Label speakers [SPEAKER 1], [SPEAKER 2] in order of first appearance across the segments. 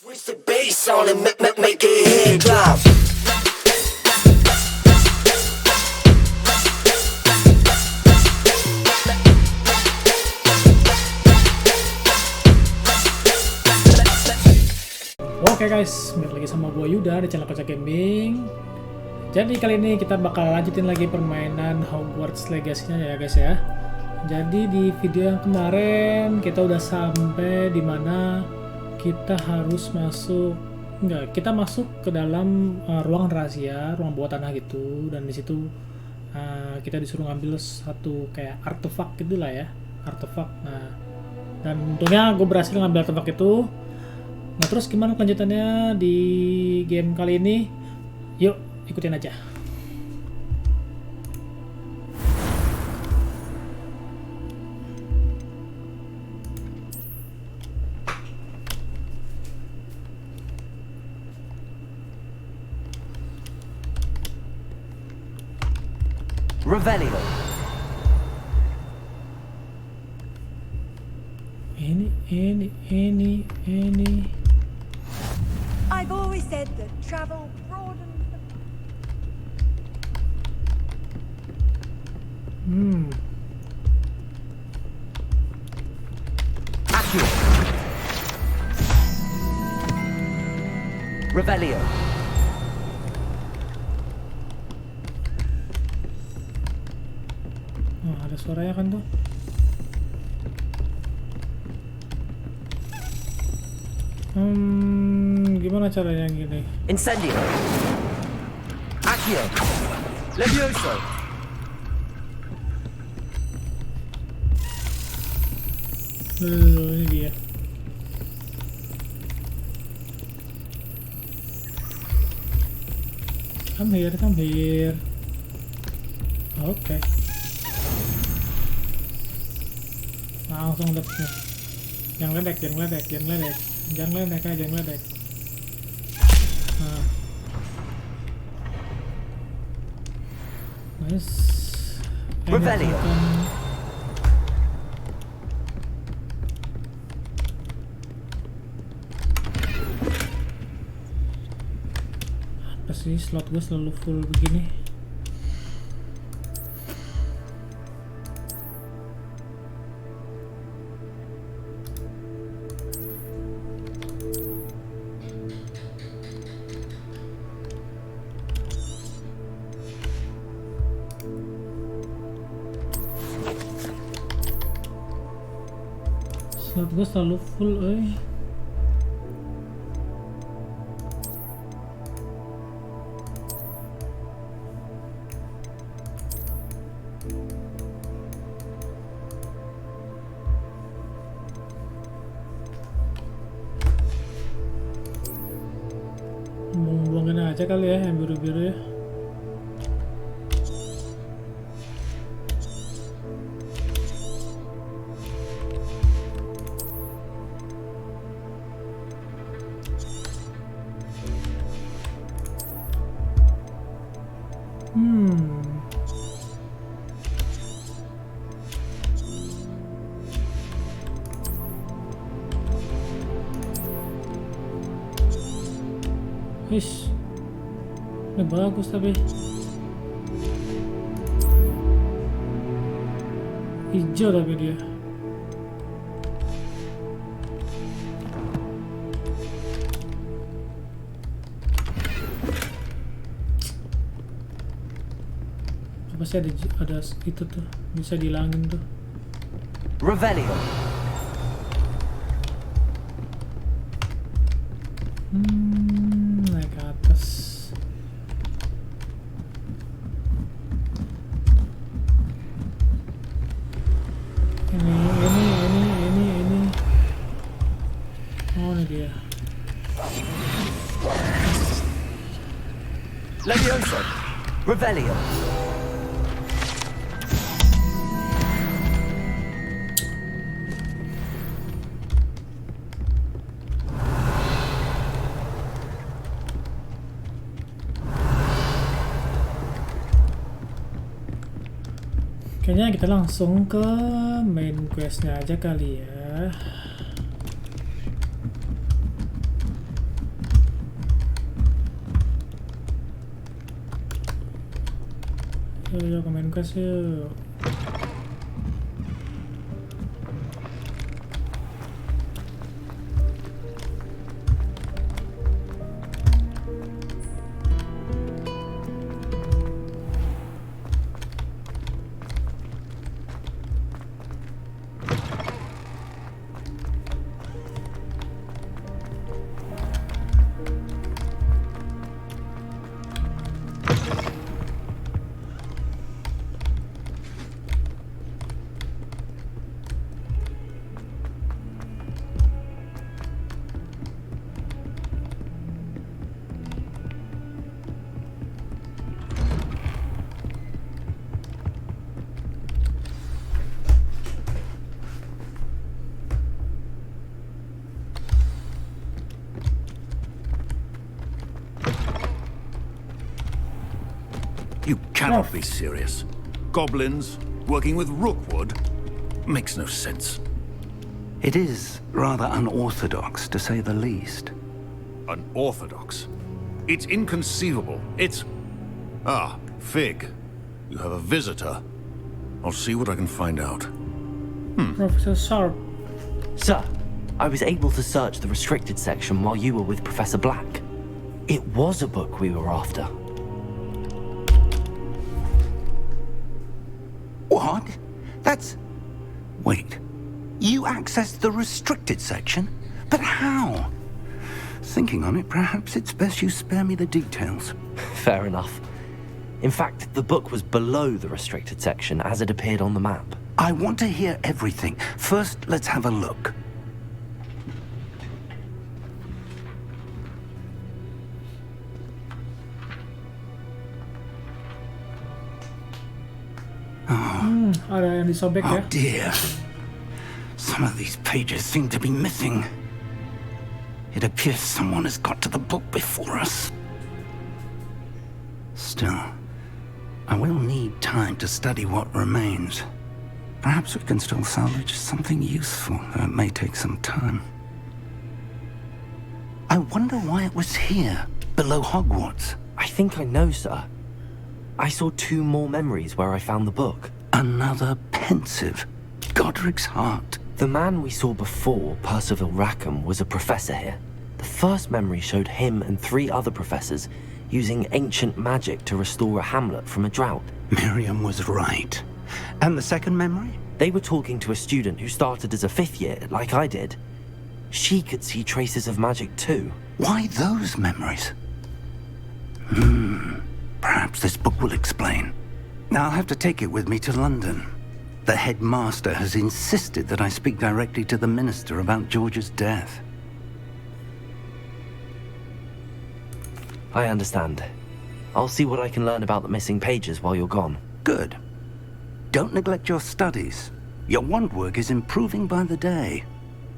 [SPEAKER 1] Switch the bass on and make it head drop.
[SPEAKER 2] Oke guys, balik lagi sama gua Yuda di channel Kocak Gaming. Jadi kali ini kita bakal lanjutin lagi permainan Hogwarts Legacy-nya ya guys ya. Jadi di video yang kemarin kita udah sampai di mana kita harus kita masuk ke dalam ruang rahasia, ruang bawah tanah gitu, dan di situ kita disuruh ngambil satu kayak artefak gitulah ya, artefak. Nah, dan untungnya gue berhasil ngambil artefak itu. Nah, terus gimana kelanjutannya di game kali ini? Yuk, ikutin aja.
[SPEAKER 1] Revelio.
[SPEAKER 2] Any.
[SPEAKER 3] I've always said that travel broadens the...
[SPEAKER 1] Accio. Revelio.
[SPEAKER 2] Oh, ada suaranya kan tuh. Gimana caranya gini?
[SPEAKER 1] Incendio. Accio. Levioso.
[SPEAKER 2] Ini dia. Come here. Oke. Langsung dapet nih. Jangan ledek. Jangan ledek. Nah. Nice.
[SPEAKER 1] Revelio.
[SPEAKER 2] Apa sih slot gue selalu full begini? Slot gue selalu full, buangin aja kali ya yang biru-biru ya. Ini bagus tapi hijau tapi dia apa sih, ada itu tuh bisa dihilangin tuh.
[SPEAKER 1] Revelio.
[SPEAKER 2] Naik ke atas. Ini. Oh, ini dia.
[SPEAKER 1] Levioso. Revelio.
[SPEAKER 2] Kayaknya kita langsung ke main questnya aja kali ya. Yuk, main gas yuk.
[SPEAKER 4] You cannot be serious. Goblins working with Rookwood makes no sense.
[SPEAKER 5] It is rather unorthodox, to say the least.
[SPEAKER 4] Unorthodox? It's inconceivable. It's... Ah, Fig. You have a visitor. I'll see what I can find out.
[SPEAKER 2] Professor Sharp.
[SPEAKER 1] Sir, I was able to search the restricted section while you were with Professor Black. It was a book we were after.
[SPEAKER 5] What? That's... Wait. You accessed the restricted section? But how? Thinking on it, perhaps it's best you spare me the details.
[SPEAKER 1] Fair enough. In fact, the book was below the restricted section as it appeared on the map.
[SPEAKER 5] I want to hear everything. First, let's have a look.
[SPEAKER 2] Ada yang disobek ya.
[SPEAKER 5] Oh dear. Some of these pages seem to be missing. It appears someone has got to the book before us. Still, I will need time to study what remains. Perhaps we can still salvage something useful, though it may take some time. I wonder why it was here, below Hogwarts.
[SPEAKER 1] I think I know, sir. I saw 2 more memories where I found the book.
[SPEAKER 5] Another pensive. Godric's heart.
[SPEAKER 1] The man we saw before, Percival Rackham, was a professor here. The first memory showed him and 3 other professors using ancient magic to restore a hamlet from a drought.
[SPEAKER 5] Miriam was right. And the second memory?
[SPEAKER 1] They were talking to a student who started as a 5th year, like I did. She could see traces of magic too.
[SPEAKER 5] Why those memories? Perhaps this book will explain. Now I'll have to take it with me to London. The headmaster has insisted that I speak directly to the minister about George's death.
[SPEAKER 1] I understand. I'll see what I can learn about the missing pages while you're gone.
[SPEAKER 5] Good. Don't neglect your studies. Your wand work is improving by the day.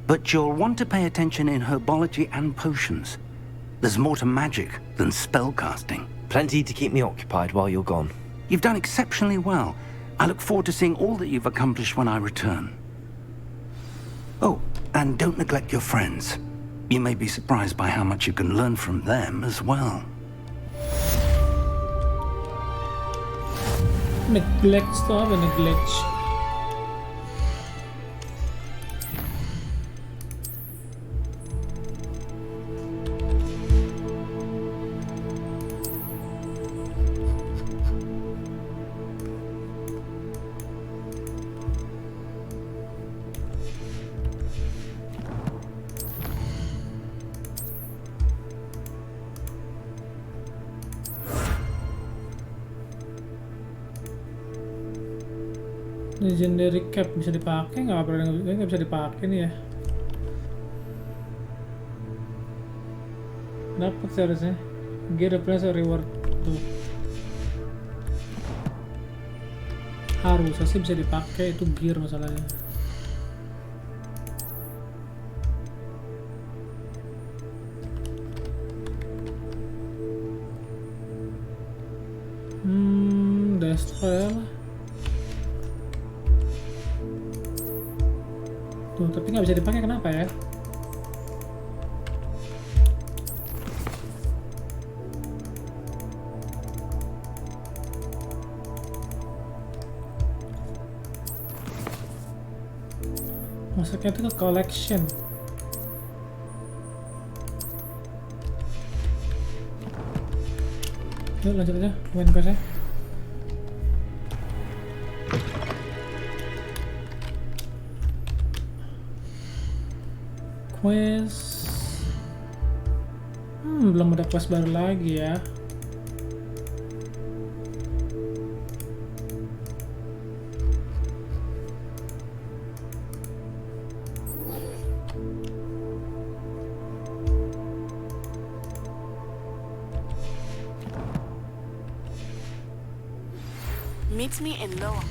[SPEAKER 5] But you'll want to pay attention in herbology and potions. There's more to magic than spellcasting.
[SPEAKER 1] Plenty to keep me occupied while you're gone.
[SPEAKER 5] You've done exceptionally well. I look forward to seeing all that you've accomplished when I return. Oh, and don't neglect your friends. You may be surprised by how much you can learn from them as well.
[SPEAKER 2] Neglect itu apa? Neglect. Legendary cap bisa dipakai nggak bisa dipakai nih ya. Dapat seharusnya. Gear replace reward tuh. Harusnya sih bisa dipakai, itu gear masalahnya. Destroy lah. Tuh, tapi nggak bisa dipakai, kenapa ya? Masuknya itu ke collection. Yuk lanjut aja main questnya. Quest. Belum ada quest baru lagi ya.
[SPEAKER 6] Meet me in lower.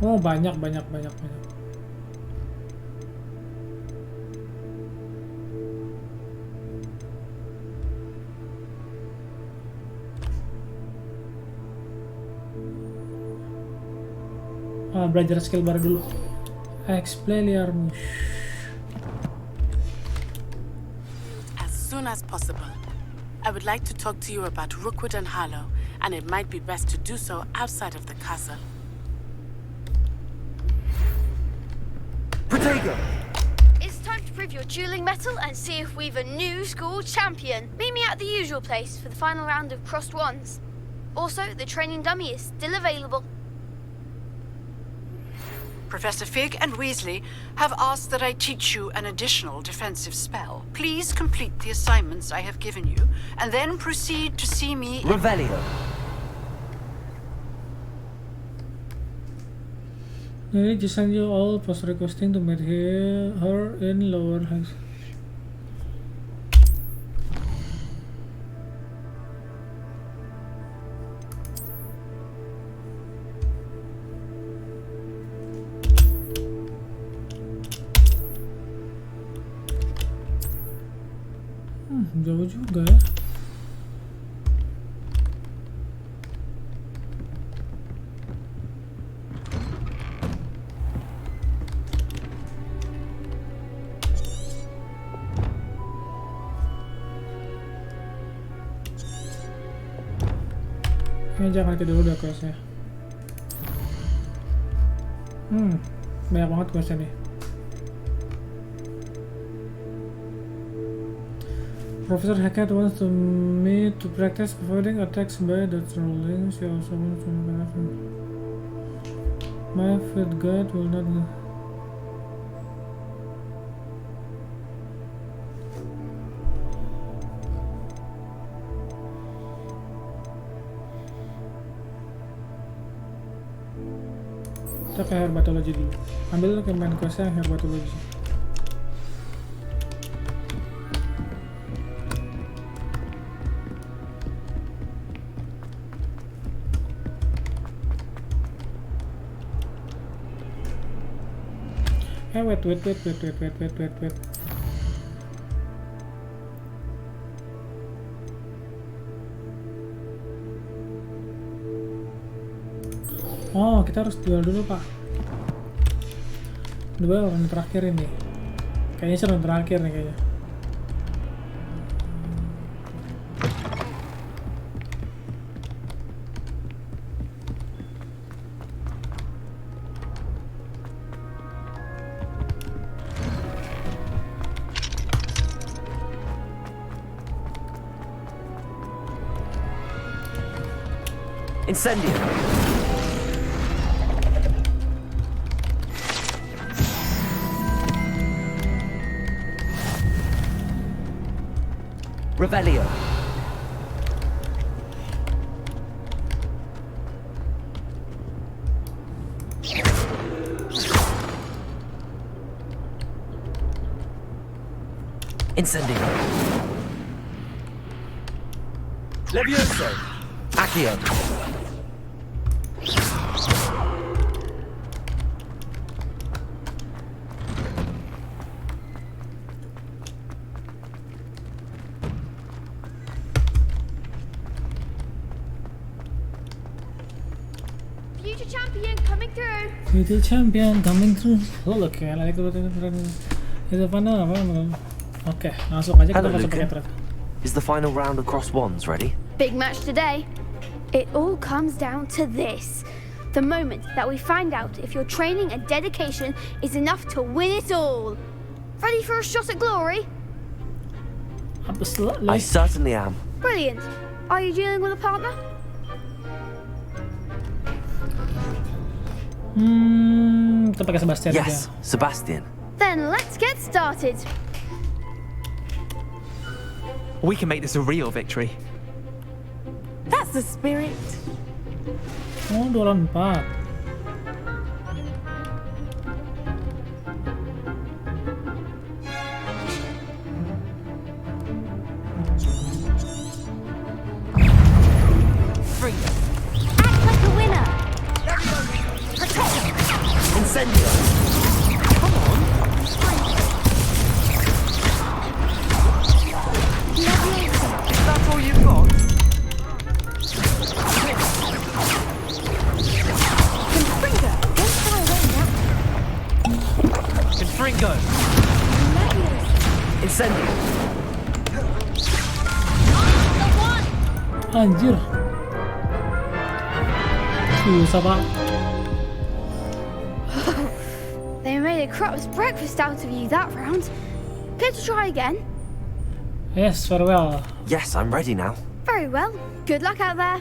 [SPEAKER 2] Oh, banyak. Belajar skill baru dulu. Explain.
[SPEAKER 6] As soon as possible. I would like to talk to you about Rookwood and Harlow, and it might be best to do so outside of the castle.
[SPEAKER 1] Protego!
[SPEAKER 7] It's time to prove your dueling mettle and see if we've a new school champion. Meet me at the usual place for the final round of crossed wands. Also, the training dummy is still available.
[SPEAKER 8] Professor Fig and Weasley have asked that I teach you an additional defensive spell. Please complete the assignments I have given you, and then proceed to see me...
[SPEAKER 1] Revelio.
[SPEAKER 2] Jadi just send you all post requesting to meet her in lower house. Jauh juga ya. Jangan itu dulu dah questnya. Banyak banget questnya nih. Professor Hackett wants to me to practice avoiding attacks by the trolling. She also wants to my foot guard will not go. Kita ke herbatology dulu. Ambil ke main questnya herbatology. Wait. Oh, kita harus duel dulu, Pak. Duel yang terakhir ini. Kayaknya seru terakhir nih kayaknya.
[SPEAKER 1] Incendio. Revelio. Incendio. Levioso. Accio.
[SPEAKER 7] Future champion coming through.
[SPEAKER 2] Future champion coming through. Oh, look ya, lagi itu mana apa? Oke, langsung aja kita masuk pakai thread.
[SPEAKER 1] Is the final round across wands ready?
[SPEAKER 7] Big match today. It all comes down to this. The moment that we find out if your training and dedication is enough to win it all. Ready for a shot at glory?
[SPEAKER 2] Absolutely.
[SPEAKER 1] I certainly am.
[SPEAKER 7] Brilliant. Are you dealing with a partner?
[SPEAKER 2] Kita pakai Sebastian
[SPEAKER 1] Yes,
[SPEAKER 2] aja.
[SPEAKER 1] Sebastian.
[SPEAKER 7] Then let's get started.
[SPEAKER 9] We can make this a real victory.
[SPEAKER 6] That's the spirit.
[SPEAKER 2] Oh, 2 lawan 4.
[SPEAKER 3] Act like a winner.
[SPEAKER 1] Incendio.
[SPEAKER 9] That's all you've got? Confringo.
[SPEAKER 1] Incendio.
[SPEAKER 2] Anjir. Susah, Pak.
[SPEAKER 7] They made a crap's breakfast out of you that round. Care to try again?
[SPEAKER 2] Yes, farewell.
[SPEAKER 1] Yes, I'm ready now.
[SPEAKER 7] Very well. Good luck out there.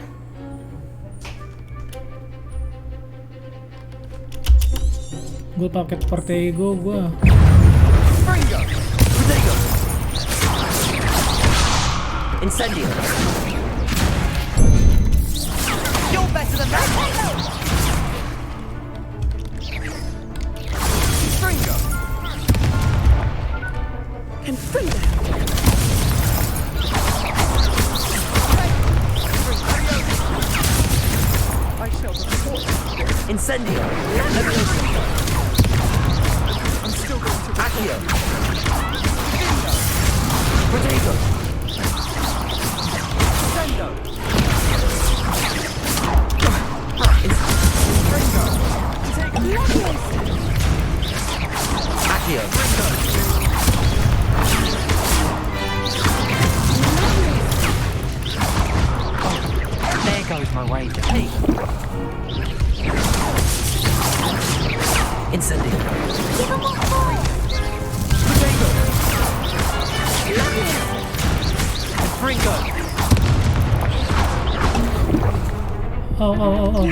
[SPEAKER 2] Gue pakai Portego gue.
[SPEAKER 1] Fringo. Protego. Incendio.
[SPEAKER 9] You're better than that. Fringo.
[SPEAKER 6] Confringo.
[SPEAKER 9] I shall report.
[SPEAKER 1] Incendio.
[SPEAKER 9] I'm still going to
[SPEAKER 1] Accio. Protego.
[SPEAKER 9] Sendo.
[SPEAKER 1] Accio.
[SPEAKER 9] There goes my way to peak.
[SPEAKER 1] Incendio.
[SPEAKER 9] Protego. Fringo.
[SPEAKER 2] Oh.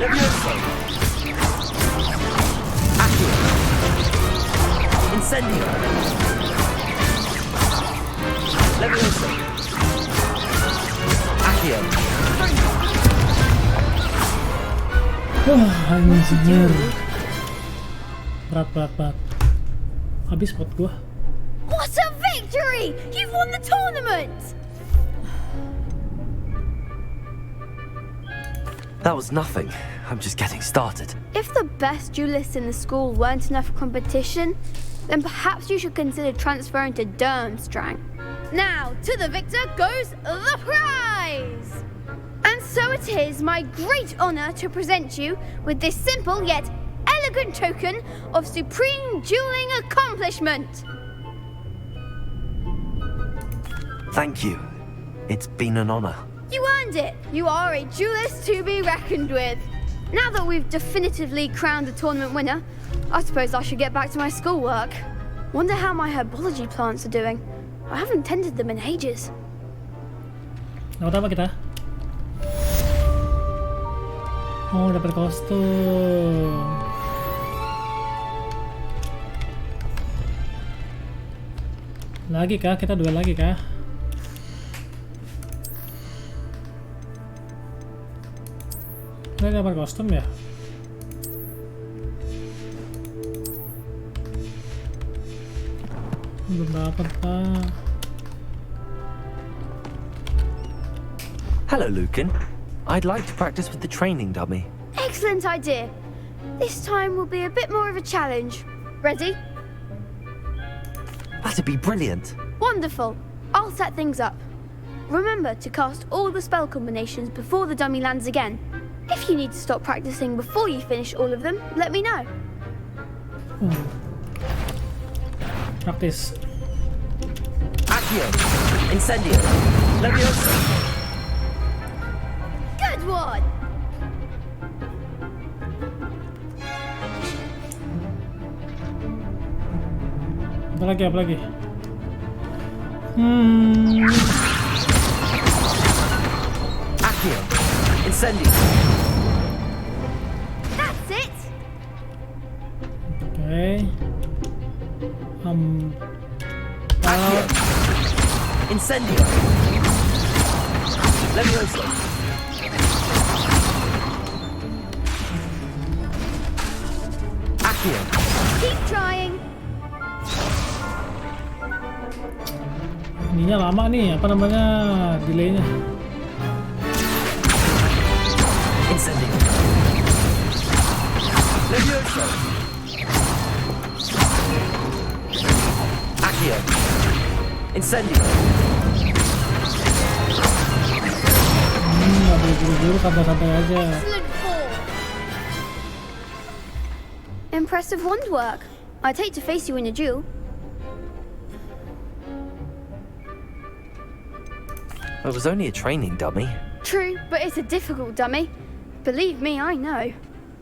[SPEAKER 1] Levioso. Accio. Incendio. Levioso. Accio.
[SPEAKER 2] Wah, anjir. Berat. Habis pot gua.
[SPEAKER 7] What a victory! You've won the tournament!
[SPEAKER 1] That was nothing. I'm just getting started.
[SPEAKER 7] If the best duelists in the school weren't enough competition, then perhaps you should consider transferring to Durmstrang. Now, to the victor goes the prize! And so it is my great honor to present you with this simple yet elegant token of supreme dueling accomplishment.
[SPEAKER 1] Thank you. It's been an honor.
[SPEAKER 7] You earned it. You are a duelist to be reckoned with. Now that we've definitively crowned the tournament winner, I suppose I should get back to my schoolwork. Wonder how my herbology plants are doing. I haven't tended them in ages.
[SPEAKER 2] Dapat apa kita? Oh, dapat kostum. Lagi kah? Kita duel lagi kah? Kita dapat kostum ya? Belum dapat, Pak.
[SPEAKER 1] Hello, Lucan. I'd like to practice with the training dummy.
[SPEAKER 7] Excellent idea. This time will be a bit more of a challenge. Ready?
[SPEAKER 1] That'd be brilliant.
[SPEAKER 7] Wonderful. I'll set things up. Remember to cast all the spell combinations before the dummy lands again. If you need to stop practicing before you finish all of them, let me know.
[SPEAKER 2] Praktis.
[SPEAKER 1] Accio! Incendio! Leviosa!
[SPEAKER 7] Good one!
[SPEAKER 2] Apa lagi?
[SPEAKER 1] Accio! Incendio!
[SPEAKER 7] That's it!
[SPEAKER 2] Oke.
[SPEAKER 1] Accio! Incendio! Leviosa! Accio!
[SPEAKER 7] Keep trying.
[SPEAKER 2] Ininya lama nih, apa namanya, delaynya.
[SPEAKER 1] Incendio! Leviosa! Accio! Incendio!
[SPEAKER 2] Nggak boleh buru-buru, santai-santai aja.
[SPEAKER 7] Excellent form. Impressive wand work. I'd hate to face you in a duel.
[SPEAKER 1] It was only a training dummy.
[SPEAKER 7] True, but it's a difficult dummy. Believe me, I know.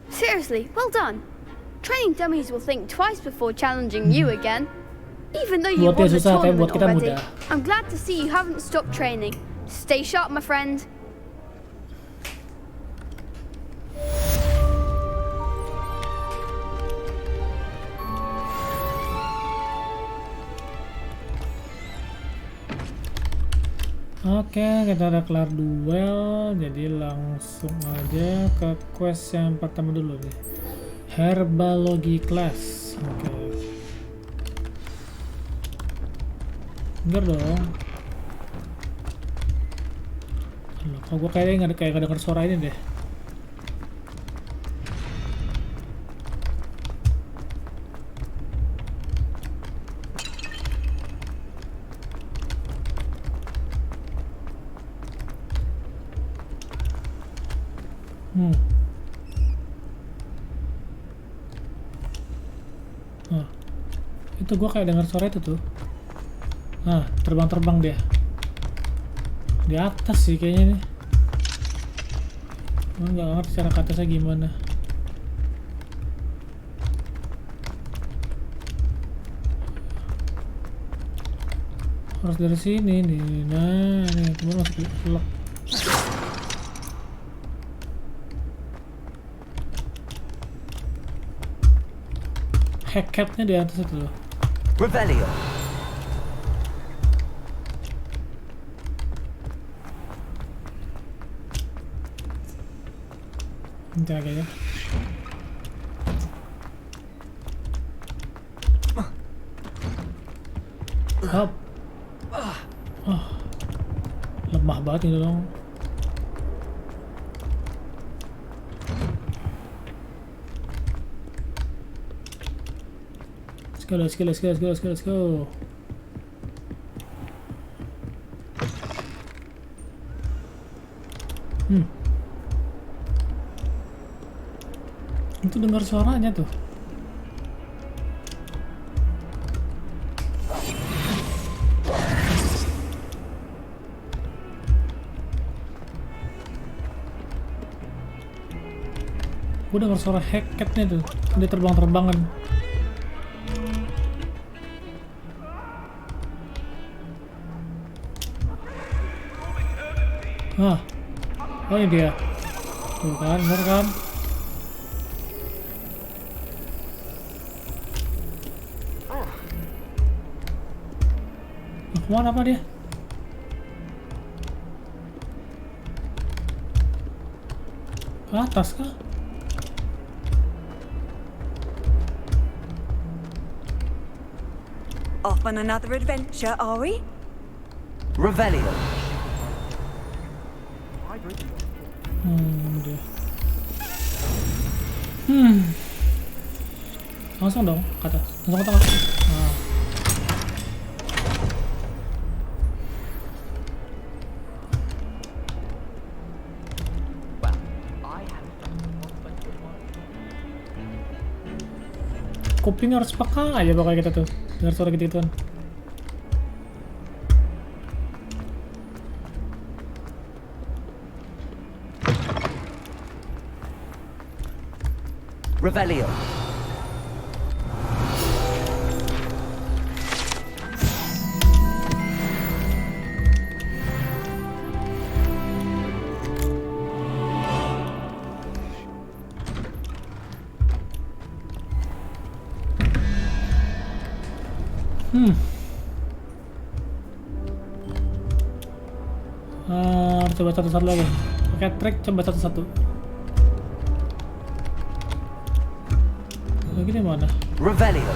[SPEAKER 7] Seriously, well done. Training dummies will think twice before challenging you again. Even though you
[SPEAKER 2] Buat dia
[SPEAKER 7] won the
[SPEAKER 2] susah, tapi
[SPEAKER 7] tournament
[SPEAKER 2] buat kita
[SPEAKER 7] already.
[SPEAKER 2] mudah.
[SPEAKER 7] I'm glad to see you haven't stopped training. Stay sharp, my friend.
[SPEAKER 2] Oke, kita udah kelar duel, jadi langsung aja ke quest yang pertama dulu nih. Herbology class. Oke. Bener dong. Loh, kok gue kayaknya nggak denger suara ini deh. Nah, itu gue kayak dengar suara itu tuh. Nah, terbang-terbang dia. Di atas sih kayaknya nih. Gue nggak ngerti cara ke atasnya gimana. Harus dari sini nih. Nah, nih teman masuk lock. Hackcapnya di atas itu loh.
[SPEAKER 1] Revelio!
[SPEAKER 2] Nanti aja ya. Hop. Lemah banget ini dong. Let's go. Itu dengar suaranya tuh. Gue dengar suara hackcatnya tuh. Dia terbang-terbangan. Oh ini dia. Tuh kan, bener kan? Kemana apa dia? Atas kah?
[SPEAKER 10] Off on another adventure, are we?
[SPEAKER 1] Revelio!
[SPEAKER 2] Dia. Langsung dong, ke atas. Langsung ke tengah. Nah.
[SPEAKER 9] Well, I have
[SPEAKER 2] kuping harus peka aja pokoknya kita tuh dengar suara gitu-gituan.
[SPEAKER 9] Revelio.
[SPEAKER 2] Coba satu-satu lagi. Pakai track coba satu-satu. Lagi di mana?
[SPEAKER 9] Revelio.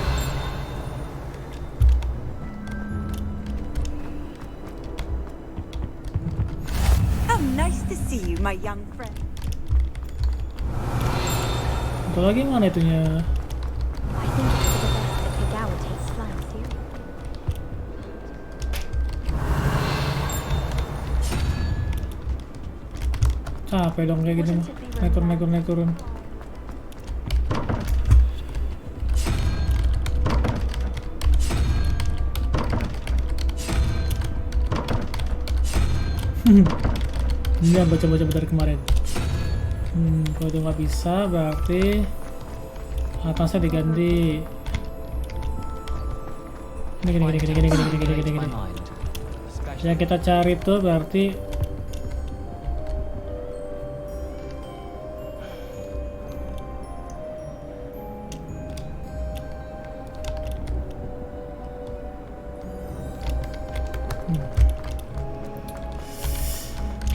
[SPEAKER 10] Oh, nice to see you, my young friend.
[SPEAKER 2] Satu lagi mana itunya?
[SPEAKER 3] I think it's for the best that Kagawa takes flight seriously.
[SPEAKER 2] Capek dong kayak gini mah. Naik turun. Ini yang baca-baca dari kemarin. Kalau itu nggak bisa berarti atasnya diganti. Gini. Yang kita cari tuh berarti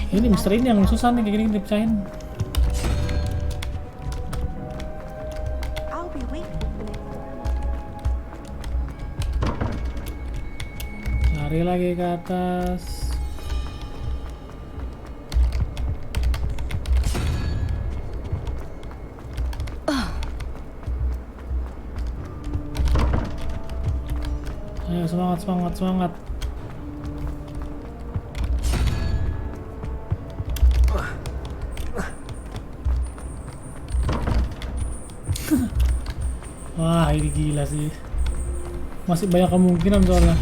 [SPEAKER 2] ini misteri ini yang susah nih, kayak gini dipecahin.
[SPEAKER 10] I'll be waiting for this.
[SPEAKER 2] Cari lagi ke atas. Ayo semangat. Wah, ini gila sih. Masih banyak kemungkinan soalnya.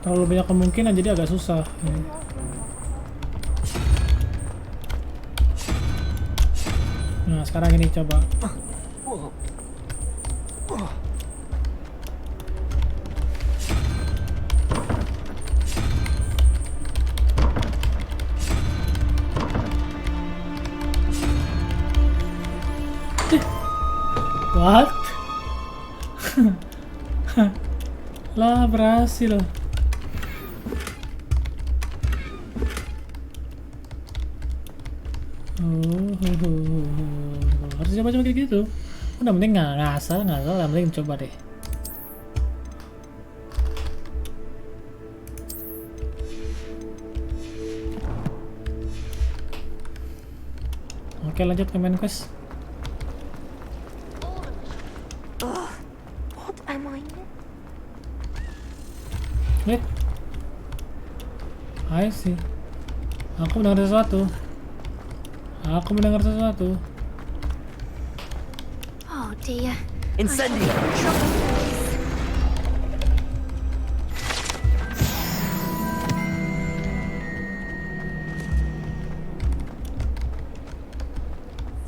[SPEAKER 2] Terlalu banyak kemungkinan jadi agak susah. Nah, sekarang ini coba. What? Lah, berhasil. Harus coba-coba kayak gitu. Udah penting ngasal, yang penting coba deh. Oke, lanjut ke main quest.
[SPEAKER 3] What am I?
[SPEAKER 2] Lihat. I see. Aku mendengar sesuatu.
[SPEAKER 3] Oh dear.
[SPEAKER 9] Incendio.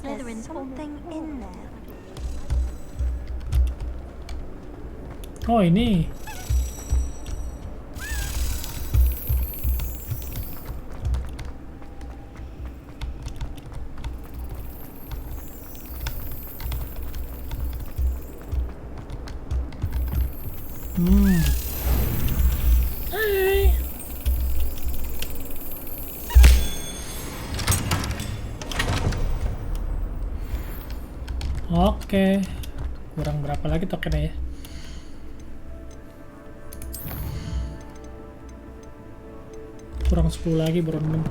[SPEAKER 10] There's something in there.
[SPEAKER 2] Oh, ini. Hai. Oke. Kurang berapa lagi tokennya ya? Kurang 10 lagi baru 6.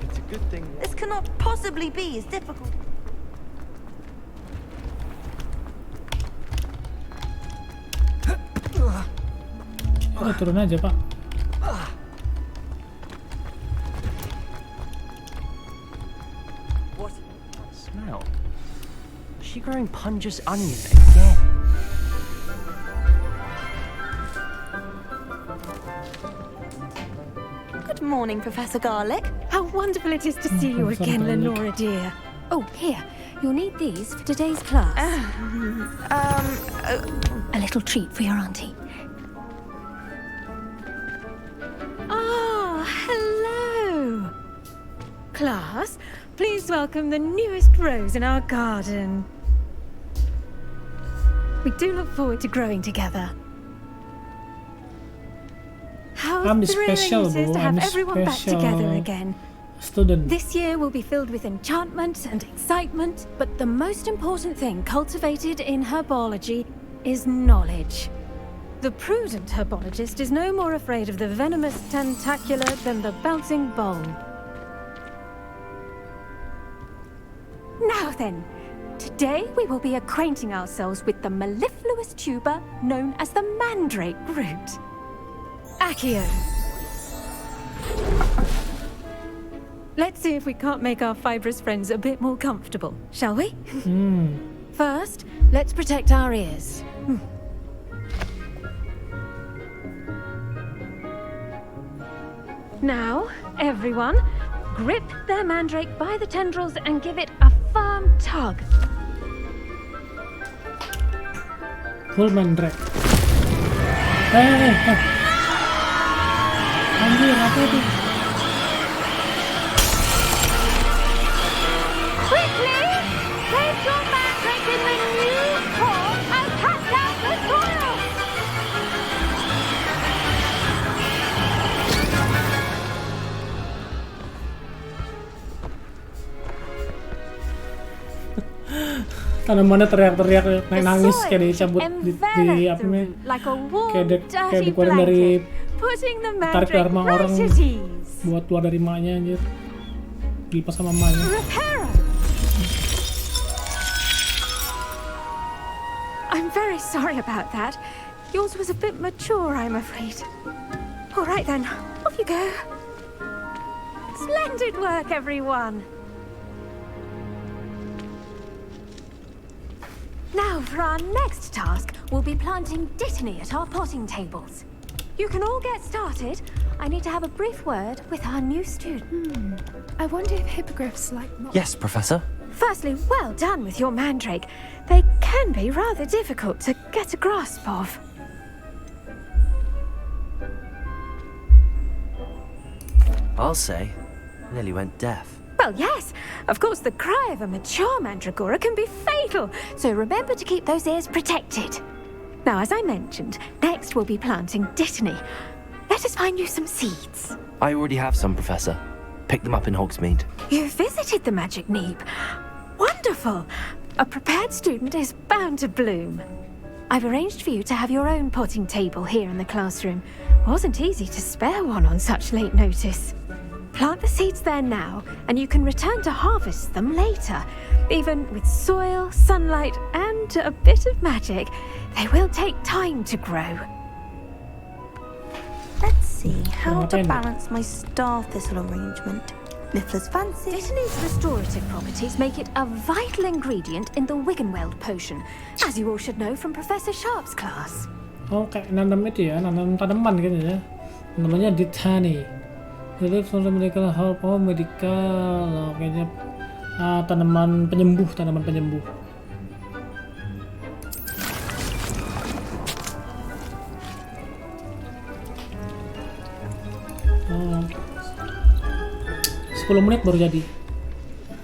[SPEAKER 9] It's a good thing.
[SPEAKER 10] This cannot possibly be as difficult.
[SPEAKER 2] Udah turun aja, Pak.
[SPEAKER 9] What smell? Is she growing Punja's onion again?
[SPEAKER 10] Good morning, Professor Garlic. How wonderful it is to see you again, Lenora dear.
[SPEAKER 3] Oh, here. You'll need these for today's class. A little treat for your auntie.
[SPEAKER 10] Ah, hello. Class, please welcome the newest rose in our garden. We do look forward to growing together. How
[SPEAKER 2] I'm
[SPEAKER 10] thrilling
[SPEAKER 2] special,
[SPEAKER 10] it is
[SPEAKER 2] bro.
[SPEAKER 10] to have
[SPEAKER 2] I'm
[SPEAKER 10] everyone back together
[SPEAKER 2] special.
[SPEAKER 10] again.
[SPEAKER 2] Student.
[SPEAKER 10] This year will be filled with enchantment and excitement,
[SPEAKER 3] But the most important thing cultivated in herbology
[SPEAKER 10] is knowledge. The prudent herbologist is no more afraid of the venomous tentacular than the bouncing bulb. Now then, today we will be acquainting ourselves with the mellifluous tuber known as the mandrake root. Accio. Let's see if we can't make our fibrous friends a bit more comfortable, shall we? First, let's protect our ears. Now, everyone, grip their mandrake by the tendrils and give it a firm tug.
[SPEAKER 2] Full mandrake. Anjir, apa itu?
[SPEAKER 10] Quickly, place your mandrake in the new core and cut down the soil.
[SPEAKER 2] Tanamannya teriak-teriak, nangis kayak dicabut di apa namanya? Kayak dikeluarin dari tarik dari rumah orang buat keluar dari emaknya anjir. Dilepas sama emaknya.
[SPEAKER 10] I'm very sorry about that. Yours was a bit mature, I'm afraid. All right then, off you go. Splendid work, everyone. Now, for our next task, we'll be planting dittany at our potting tables. You can all get started. I need to have a brief word with our new student.
[SPEAKER 3] I wonder if hippogriffs like not.
[SPEAKER 1] Yes, Professor.
[SPEAKER 10] Firstly, well done with your mandrake. They can be rather difficult to get a grasp of.
[SPEAKER 1] I'll say, nearly went deaf.
[SPEAKER 10] Well, yes. Of course, the cry of a mature mandragora can be fatal, so remember to keep those ears protected. Now, as I mentioned, next we'll be planting dittany. Let us find you some seeds.
[SPEAKER 1] I already have some, Professor. Picked them up in Hogsmeade.
[SPEAKER 10] You visited the Magic Neep. Wonderful. A prepared student is bound to bloom. I've arranged for you to have your own potting table here in the classroom. Wasn't easy to spare one on such late notice. Plant the seeds there now, and you can return to harvest them later. Even with soil, sunlight, and a bit of magic, they will take time to grow.
[SPEAKER 11] Let's see how to balance my star thistle arrangement. Miffler's fancy.
[SPEAKER 10] Dittany's restorative properties make it a vital ingredient in the Wiggenweld potion, as you all should know from Professor Sharp's class.
[SPEAKER 2] Oh, kayak nanam itu ya, nanam tanaman kan ya. Namanya dittany. Jadi sudah medical help, medical, kayaknya tanaman penyembuh. Oh, 10 menit baru jadi.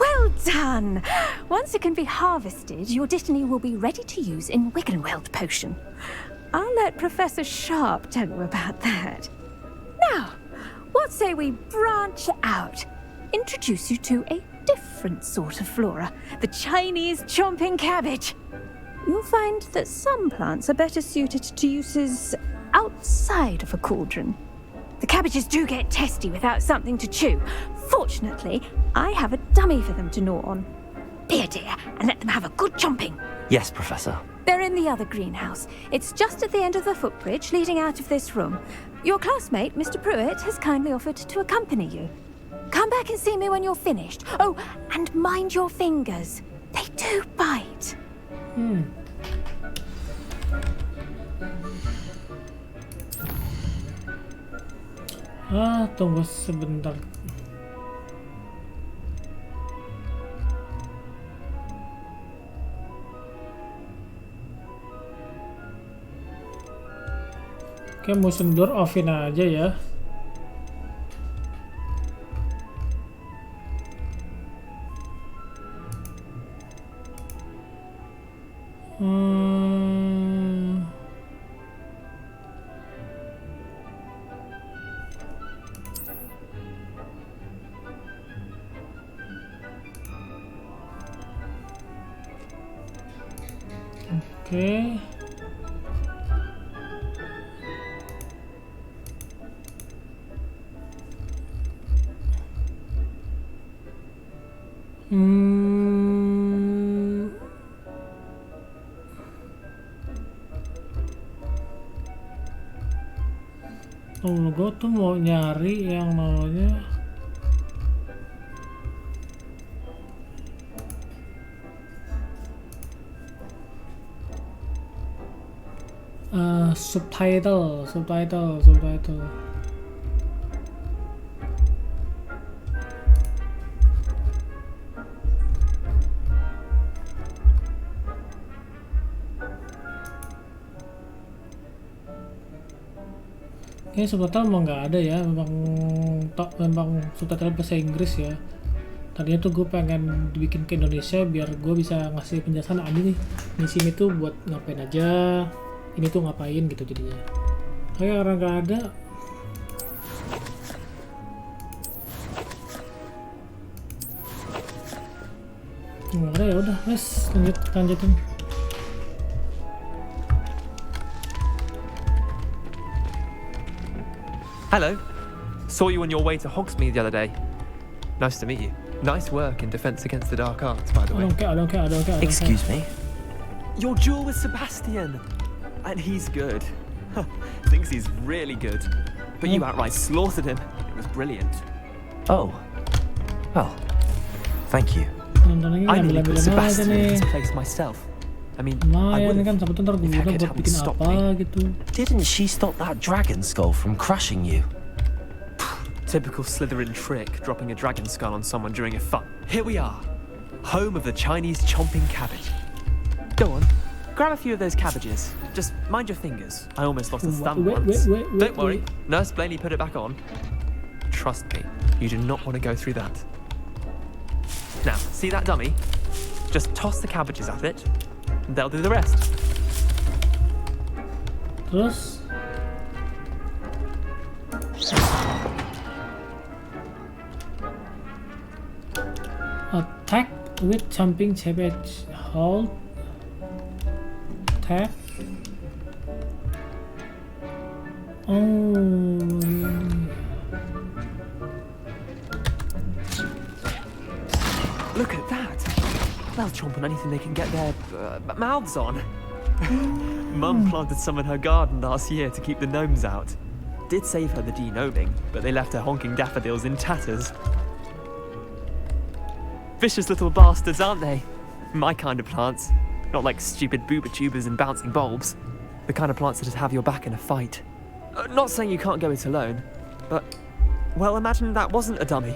[SPEAKER 10] Well done! Once it can be harvested, your dittany will be ready to use in Wiggenweld potion. I'll let Professor Sharp tell you about that. Now, what say we branch out? Introduce you to a different sort of flora, the Chinese chomping cabbage. You'll find that some plants are better suited to uses outside of a cauldron. The cabbages do get testy without something to chew. Fortunately, I have a dummy for them to gnaw on. Here, dear, and let them have a good chomping.
[SPEAKER 1] Yes, Professor.
[SPEAKER 10] They're in in the other greenhouse. It's just at the end of the footbridge leading out of this room. Your classmate, Mr. Pruitt, has kindly offered to accompany you. Come back and see me when you're finished. Oh, and mind your fingers. They do bite.
[SPEAKER 2] Tunggu sebentar. Oke, motion door offin aja ya. Oke. Gue tuh mau nyari yang namanya subtitle. Ini subtitle emang nggak ada ya, memang subtitle bahasa Inggris ya. Tadinya tuh gue pengen dibikin ke Indonesia biar gue bisa ngasih penjelasan, ini nih misi ini tuh buat ngapain aja, ini tuh ngapain gitu jadinya. Kayak orang nggak ada. Nggak ada ya udah, wes lanjutin.
[SPEAKER 12] Hello. Saw you on your way to Hogsmeade the other day. Nice to meet you. Nice work in Defense Against the Dark Arts, by the way.
[SPEAKER 2] I don't care.
[SPEAKER 1] Excuse me?
[SPEAKER 12] Your duel with Sebastian. And he's good. Thinks he's really good. But you outright slaughtered him. It was brilliant.
[SPEAKER 1] Oh. Well, thank you.
[SPEAKER 12] I nearly put Sebastian in his place myself. I mean, I would have, if Hecate hadn't stopped me.
[SPEAKER 1] Didn't she stop that dragon skull from crushing you?
[SPEAKER 12] Typical Slytherin trick, dropping a dragon skull on someone during a fight. Here we are, home of the Chinese chomping cabbage. Go on, grab a few of those cabbages. Just mind your fingers. I almost lost a thumb once. Don't worry, Nurse Blaney put it back on. Trust me, you do not want to go through that. Now, see that dummy? Just toss the cabbages at it. They'll do the rest.
[SPEAKER 2] Terus attack with jumping cabbage. Hold. Attack.
[SPEAKER 12] Look at that. They'll chomp on anything they can get their mouths on. Mum planted some in her garden last year to keep the gnomes out. Did save her the de-gnoming, but they left her honking daffodils in tatters. Vicious little bastards, aren't they? My kind of plants. Not like stupid booba tubers and bouncing bulbs. The kind of plants that just have your back in a fight. Not saying you can't go it alone, but, well, imagine that wasn't a dummy.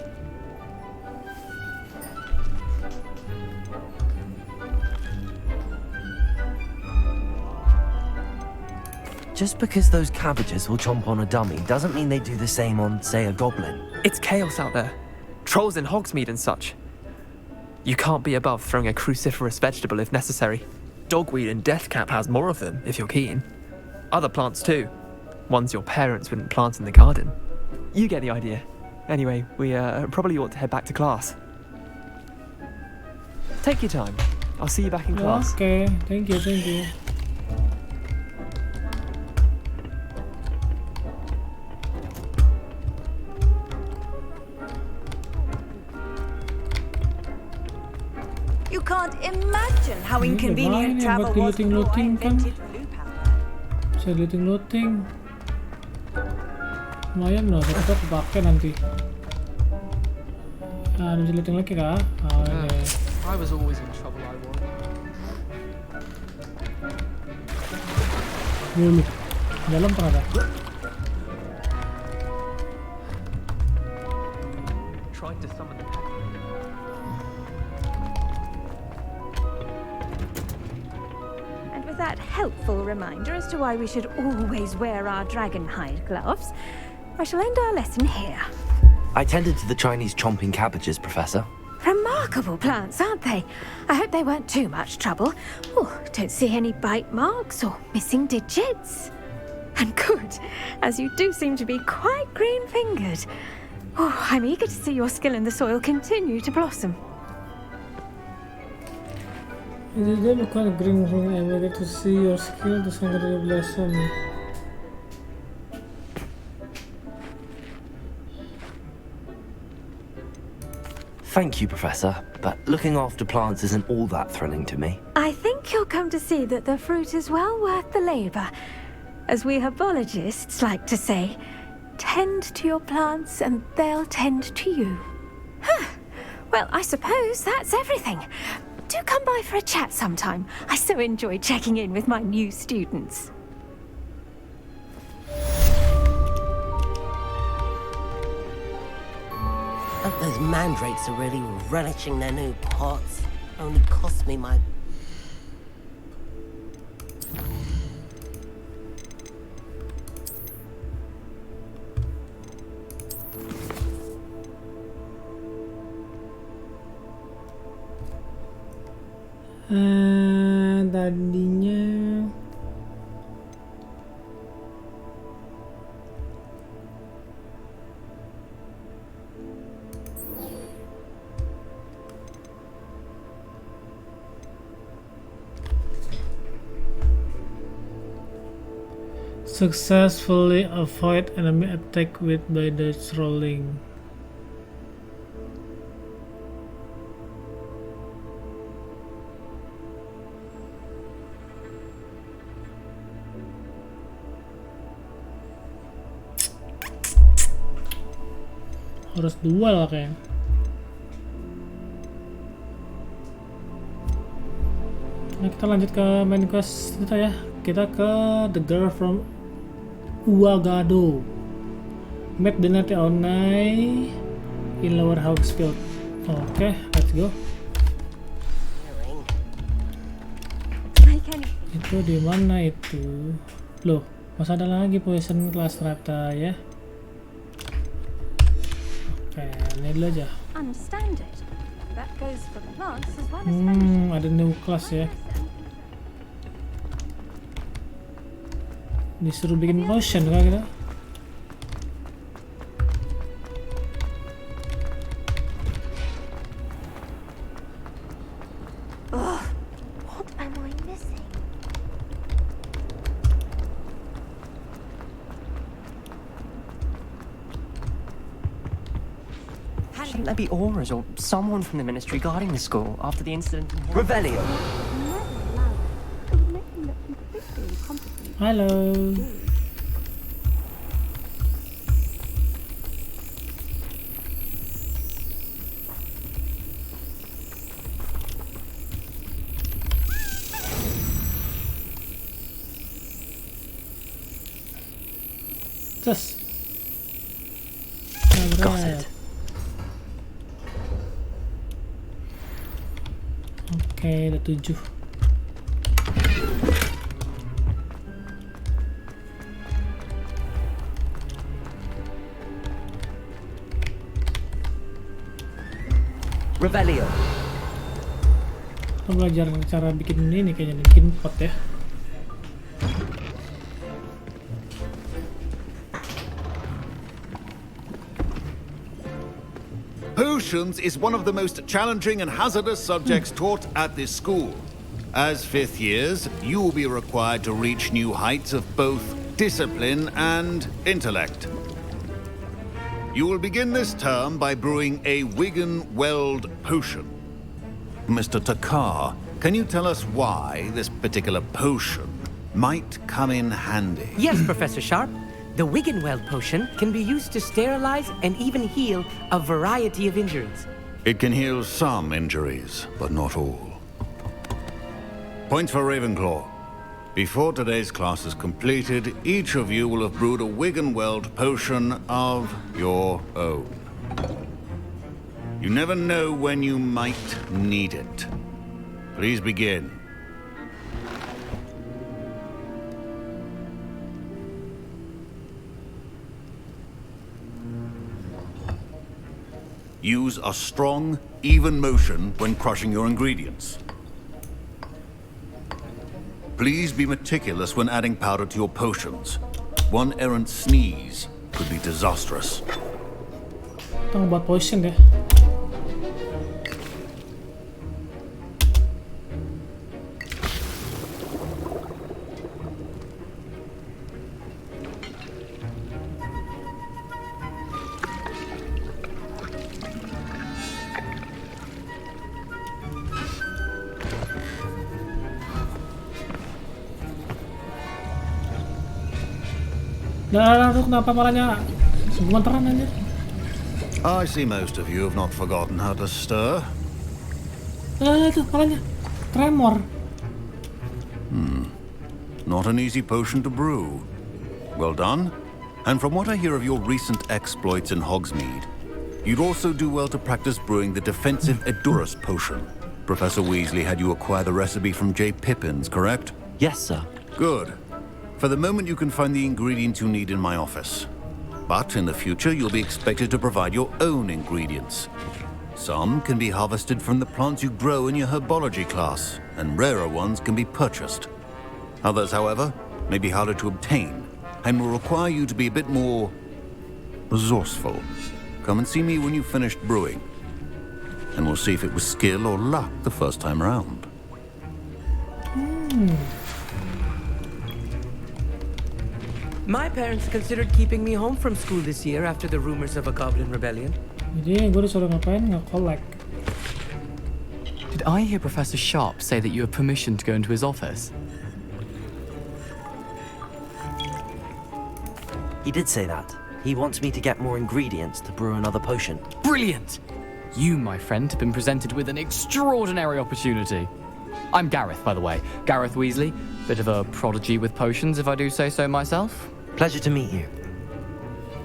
[SPEAKER 1] Just because those cabbages will chomp on a dummy doesn't mean they do the same on, say, a goblin.
[SPEAKER 12] It's chaos out there. Trolls in Hogsmeade and such. You can't be above throwing a cruciferous vegetable if necessary. Dogweed and deathcap has more of them, if you're keen. Other plants too. Ones your parents wouldn't plant in the garden. You get the idea. Anyway, we probably ought to head back to class. Take your time. I'll see you back in class.
[SPEAKER 2] Okay, thank you.
[SPEAKER 10] You can't imagine how inconvenient travel was before I invented LUPA.
[SPEAKER 2] Bisa looting. Lumayan loh, kita kepake nanti. Nah, bisa looting lagi kah? Oh, okay.
[SPEAKER 12] I was always in trouble, I was.
[SPEAKER 2] Dulu. Dalam pernah ada.
[SPEAKER 12] Tried to summon the
[SPEAKER 10] And with that helpful reminder as to why we should always wear our dragon hide gloves, I shall end our lesson here.
[SPEAKER 1] I tended to the Chinese chomping cabbages, Professor.
[SPEAKER 10] Remarkable plants, aren't they? I hope they weren't too much trouble. Oh, don't see any bite marks or missing digits. And good, as you do seem to be quite green-fingered. Oh, I'm eager to see your skill in the soil continue to blossom.
[SPEAKER 2] Jadi dia bukan green ring. I'm eager to see your skill to continue to blossom.
[SPEAKER 1] Thank you, Professor, but looking after plants isn't all that thrilling to me.
[SPEAKER 10] I think you'll come to see that the fruit is well worth the labor. As we herbologists like to say, tend to your plants and they'll tend to you. Huh. Well, I suppose that's everything. Do come by for a chat sometime. I so enjoy checking in with my new students.
[SPEAKER 13] Those mandrakes are really relishing their new pots. Only cost me my...
[SPEAKER 2] Tadinya successfully avoid enemy attack with by the rolling. Harus dual lah kayaknya. Nah, kita lanjut ke main quest kita ya. Kita ke The Girl from Uagado. Meet the Natty Onai in Lower Hawksfield. Oke, let's go. Itu di mana itu? Loh, masih ada lagi poison class ternyata ya. Oke, ini dulu aja. Ada new class ya. Disuruh bikin potion kah kita?
[SPEAKER 3] What am I missing?
[SPEAKER 9] Shouldn't there be auras or someone from the ministry guarding the school after the incident?
[SPEAKER 5] Revelio.
[SPEAKER 2] Halo. Just.
[SPEAKER 9] Got it.
[SPEAKER 2] Oke, ada 7.
[SPEAKER 5] Revelio.
[SPEAKER 2] Kita belajar cara bikin ini kayaknya, bikin pot ya.
[SPEAKER 4] Potions is one of the most challenging and hazardous subjects taught at this school. As fifth years, you will be required to reach new heights of both discipline and intellect. You will begin this term by brewing a Wigan Weld potion. Mr. Takar, can you tell us why this particular potion might come in handy?
[SPEAKER 14] Yes, Professor Sharp. The Wiggenweld potion can be used to sterilize and even heal a variety of injuries.
[SPEAKER 4] It can heal some injuries, but not all. Points for Ravenclaw. Before today's class is completed, each of you will have brewed a Wiggenweld potion of your own. You never know when you might need it. Please begin. Use a strong, even motion when crushing your ingredients. Please be meticulous when adding powder to your potions. One errant sneeze could be disastrous.
[SPEAKER 2] Kita ngebuat potion ya. Nah, lu kenapa malah nyala? Gemeteran aja.
[SPEAKER 4] I see most of you have not forgotten how to stir.
[SPEAKER 2] Itu palanya tremor.
[SPEAKER 4] Not an easy potion to brew. Well done. And from what I hear of your recent exploits in Hogsmeade, you'd also do well to practice brewing the defensive Edurus potion. Professor Weasley had you acquire the recipe from J. Pippins, correct?
[SPEAKER 1] Yes, sir.
[SPEAKER 4] Good. For the moment, you can find the ingredients you need in my office. But in the future, you'll be expected to provide your own ingredients. Some can be harvested from the plants you grow in your herbology class, and rarer ones can be purchased. Others, however, may be harder to obtain, and will require you to be a bit more resourceful. Come and see me when you've finished brewing, and we'll see if it was skill or luck the first time around.
[SPEAKER 14] My parents considered keeping me home from school this year after the rumors of a goblin rebellion.
[SPEAKER 2] Jadi gue disuruh ngapain? Nge-collect.
[SPEAKER 12] Did I hear Professor Sharp say that you have permission to go into his office?
[SPEAKER 1] He did say that. He wants me to get more ingredients to brew another potion.
[SPEAKER 12] Brilliant! You, my friend, have been presented with an extraordinary opportunity. I'm Gareth, by the way. Gareth Weasley. Bit of a prodigy with potions, if I do say so myself.
[SPEAKER 1] Pleasure to meet you.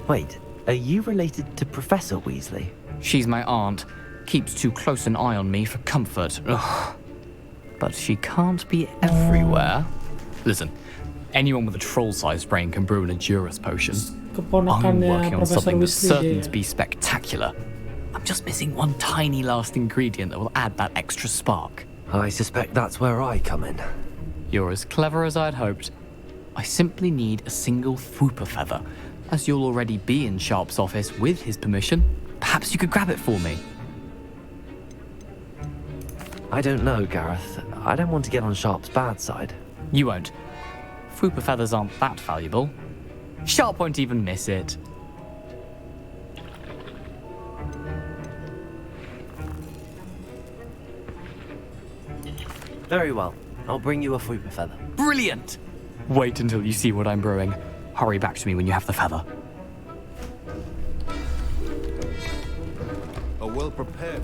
[SPEAKER 1] Wait, are you related to Professor Weasley?
[SPEAKER 12] She's my aunt. Keeps too close an eye on me for comfort. Ugh. But she can't be everywhere. Listen, anyone with a troll-sized brain can brew an Edurus potion. I'm working on something that's certain to be spectacular. I'm just missing one tiny last ingredient that will add that extra spark.
[SPEAKER 1] I suspect that's where I come in.
[SPEAKER 12] You're as clever as I'd hoped. I simply need a single Fwooper feather. As you'll already be in Sharp's office with his permission, perhaps you could grab it for me.
[SPEAKER 1] I don't know, Gareth. I don't want to get on Sharp's bad side.
[SPEAKER 12] You won't. Fwooper feathers aren't that valuable. Sharp won't even miss it.
[SPEAKER 1] Very well. I'll bring you a Fwooper feather.
[SPEAKER 12] Brilliant! Wait until you see what I'm brewing. Hurry back to me when you have the feather.
[SPEAKER 4] A well-prepared...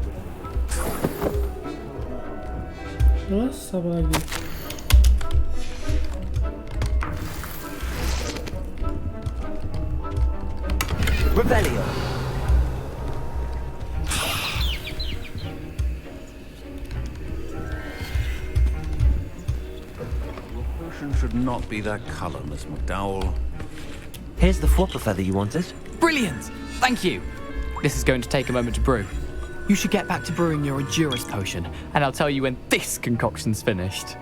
[SPEAKER 2] Terus apa lagi?
[SPEAKER 1] Rebellion.
[SPEAKER 4] Should not be that color, Miss McDowell.
[SPEAKER 1] Here's the Fwooper feather you wanted.
[SPEAKER 12] Brilliant! Thank you! This is going to take a moment to brew. You should get back to brewing your Edurus potion, and I'll tell you when this concoction's finished.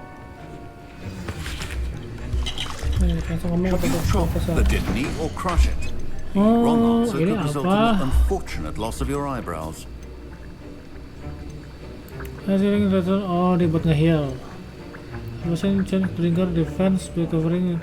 [SPEAKER 4] The didn't eat or crush it. The wrong answer could result in the unfortunate loss of your eyebrows.
[SPEAKER 2] Oh, dibuat nge-heal. Percent change trigger defense by covering.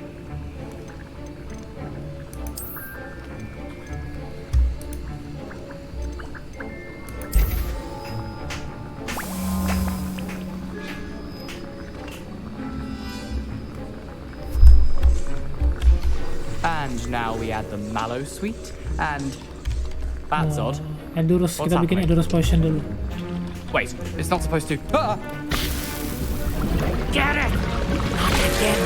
[SPEAKER 15] now we add the mallow sweet, and that's odd.
[SPEAKER 2] Endurance,
[SPEAKER 15] What's
[SPEAKER 2] kita bikin
[SPEAKER 15] happening?
[SPEAKER 2] endurance potion dulu.
[SPEAKER 15] Wait, it's not supposed to. Ah!
[SPEAKER 14] Get it! Not again.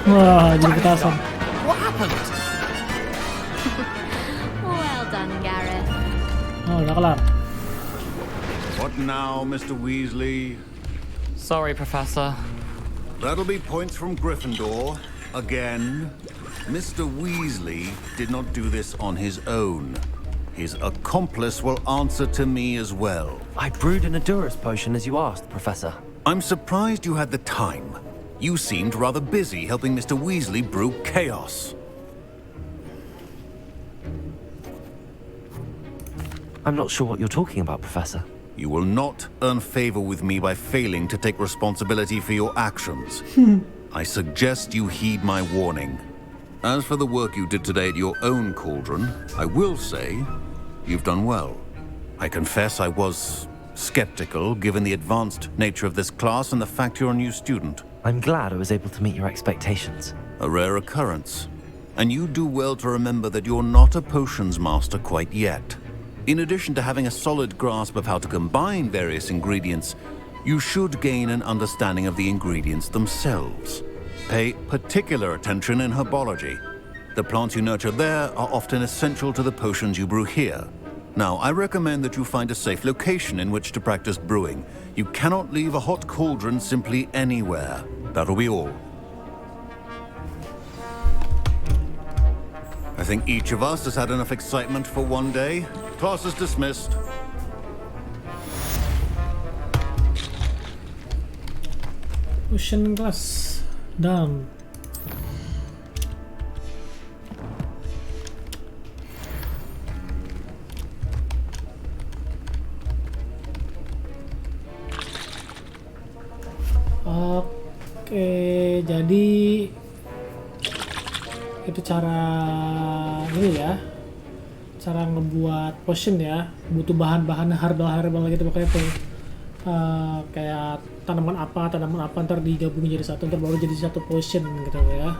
[SPEAKER 2] Wah, jadi petasan.
[SPEAKER 14] What happened?
[SPEAKER 3] Well done, Gareth.
[SPEAKER 2] Oh, udah kelar.
[SPEAKER 4] What now, Mr. Weasley?
[SPEAKER 15] Sorry, Professor.
[SPEAKER 4] That'll be points from Gryffindor. Again. Mr. Weasley did not do this on his own. His accomplice will answer to me as well.
[SPEAKER 1] I brewed an endurance potion as you asked, Professor.
[SPEAKER 4] I'm surprised you had the time. You seemed rather busy helping Mr. Weasley brew chaos.
[SPEAKER 1] I'm not sure what you're talking about, Professor.
[SPEAKER 4] You will not earn favor with me by failing to take responsibility for your actions. I suggest you heed my warning. As for the work you did today at your own cauldron, I will say you've done well. I confess I was skeptical given the advanced nature of this class and the fact you're a new student.
[SPEAKER 1] I'm glad I was able to meet your expectations.
[SPEAKER 4] A rare occurrence. And you do well to remember that you're not a potions master quite yet. In addition to having a solid grasp of how to combine various ingredients, you should gain an understanding of the ingredients themselves. Pay particular attention in herbology. The plants you nurture there are often essential to the potions you brew here. Now, I recommend that you find a safe location in which to practice brewing. You cannot leave a hot cauldron simply anywhere. That'll be all. I think each of us has had enough excitement for one day. Class is dismissed.
[SPEAKER 2] Potion class done. Oke, jadi itu cara ini ya, cara ngebuat potion ya. Butuh bahan-bahan herbal gitu pokoknya tuh. Kayak tanaman apa ntar digabungin jadi satu, ntar baru jadi satu potion gitu ya.